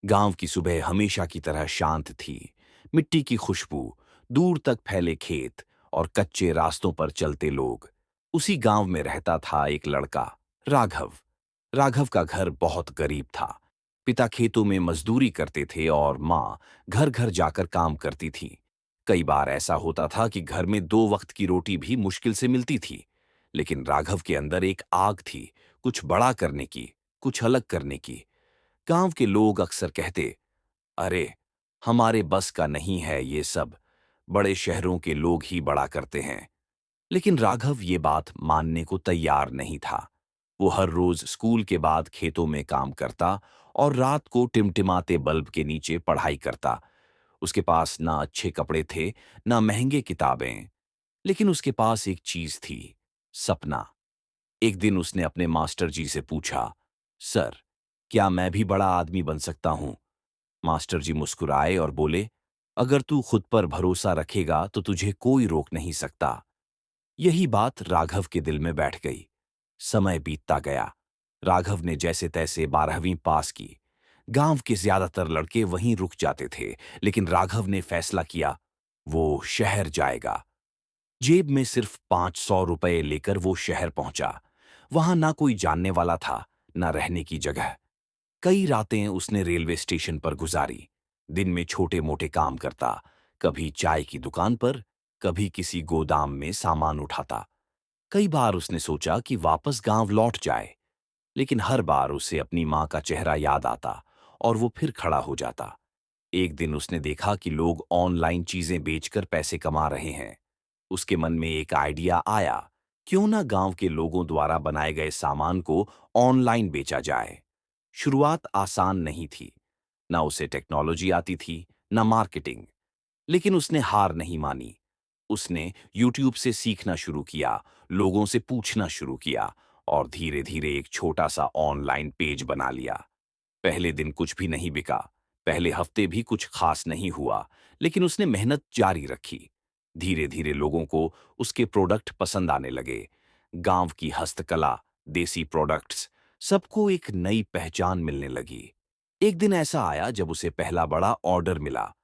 गांव की सुबह हमेशा की तरह शांत थी। मिट्टी की खुशबू, दूर तक फैले खेत और कच्चे रास्तों पर चलते लोग। उसी गांव में रहता था एक लड़का, राघव। राघव का घर बहुत गरीब था। पिता खेतों में मजदूरी करते थे और माँ घर घर जाकर काम करती थी। कई बार ऐसा होता था कि घर में दो वक्त की रोटी भी मुश्किल से मिलती थी। लेकिन राघव के अंदर एक आग थी, कुछ बड़ा करने की, कुछ अलग करने की। गांव के लोग अक्सर कहते, अरे, हमारे बस का नहीं है ये सब, बड़े शहरों के लोग ही बड़ा करते हैं। लेकिन राघव ये बात मानने को तैयार नहीं था। वो हर रोज स्कूल के बाद खेतों में काम करता और रात को टिमटिमाते बल्ब के नीचे पढ़ाई करता। उसके पास ना अच्छे कपड़े थे, ना महंगे किताबें, लेकिन उसके पास एक चीज थी, सपना। एक दिन उसने अपने मास्टर जी से पूछा, सर, क्या मैं भी बड़ा आदमी बन सकता हूं? मास्टर जी मुस्कुराए और बोले, अगर तू खुद पर भरोसा रखेगा तो तुझे कोई रोक नहीं सकता। यही बात राघव के दिल में बैठ गई। समय बीतता गया। राघव ने जैसे तैसे 12वीं पास की। गांव के ज्यादातर लड़के वहीं रुक जाते थे, लेकिन राघव ने फैसला किया, वो शहर जाएगा। जेब में सिर्फ 500 रुपए लेकर वो शहर पहुंचा। वहां ना कोई जानने वाला था, ना रहने की जगह। कई रातें उसने रेलवे स्टेशन पर गुजारी। दिन में छोटे मोटे काम करता, कभी चाय की दुकान पर, कभी किसी गोदाम में सामान उठाता। कई बार उसने सोचा कि वापस गांव लौट जाए, लेकिन हर बार उसे अपनी मां का चेहरा याद आता और वो फिर खड़ा हो जाता। एक दिन उसने देखा कि लोग ऑनलाइन चीजें बेचकर पैसे कमा रहे हैं। उसके मन में एक आइडिया आया, क्यों ना गांव के लोगों द्वारा बनाए गए सामान को ऑनलाइन बेचा जाए। शुरुआत आसान नहीं थी। ना उसे टेक्नोलॉजी आती थी, ना मार्केटिंग। लेकिन उसने हार नहीं मानी। उसने यूट्यूब से सीखना शुरू किया, लोगों से पूछना शुरू किया और धीरे धीरे एक छोटा सा ऑनलाइन पेज बना लिया। पहले दिन कुछ भी नहीं बिका, पहले हफ्ते भी कुछ खास नहीं हुआ, लेकिन उसने मेहनत जारी रखी। धीरे धीरे लोगों को उसके प्रोडक्ट पसंद आने लगे। गांव की हस्तकला, देसी प्रोडक्ट्स, सबको एक नई पहचान मिलने लगी। एक दिन ऐसा आया जब उसे पहला बड़ा ऑर्डर मिला।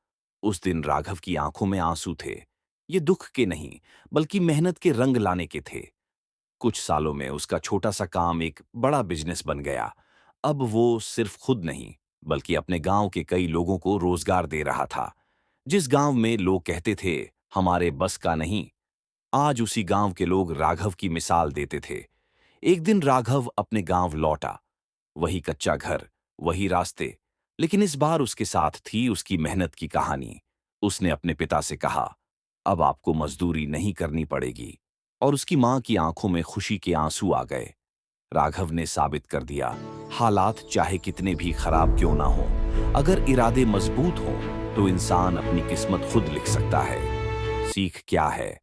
उस दिन राघव की आंखों में आंसू थे। ये दुख के नहीं, बल्कि मेहनत के रंग लाने के थे। कुछ सालों में उसका छोटा सा काम एक बड़ा बिजनेस बन गया। अब वो सिर्फ खुद नहीं, बल्कि अपने गांव के कई लोगों को रोजगार दे रहा था। जिस गांव में लोग कहते थे, हमारे बस का नहीं, आज उसी गांव के लोग राघव की मिसाल देते थे। एक दिन राघव अपने गांव लौटा। वही कच्चा घर, वही रास्ते, लेकिन इस बार उसके साथ थी उसकी मेहनत की कहानी। उसने अपने पिता से कहा, अब आपको मजदूरी नहीं करनी पड़ेगी। और उसकी मां की आंखों में खुशी के आंसू आ गए। राघव ने साबित कर दिया, हालात चाहे कितने भी खराब क्यों ना हो, अगर इरादे मजबूत हों तो इंसान अपनी किस्मत खुद लिख सकता है। सीख क्या है?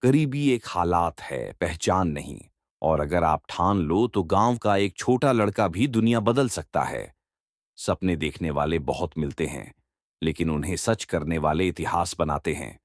गरीबी एक हालात है, पहचान नहीं। और अगर आप ठान लो तो गांव का एक छोटा लड़का भी दुनिया बदल सकता है। सपने देखने वाले बहुत मिलते हैं, लेकिन उन्हें सच करने वाले इतिहास बनाते हैं।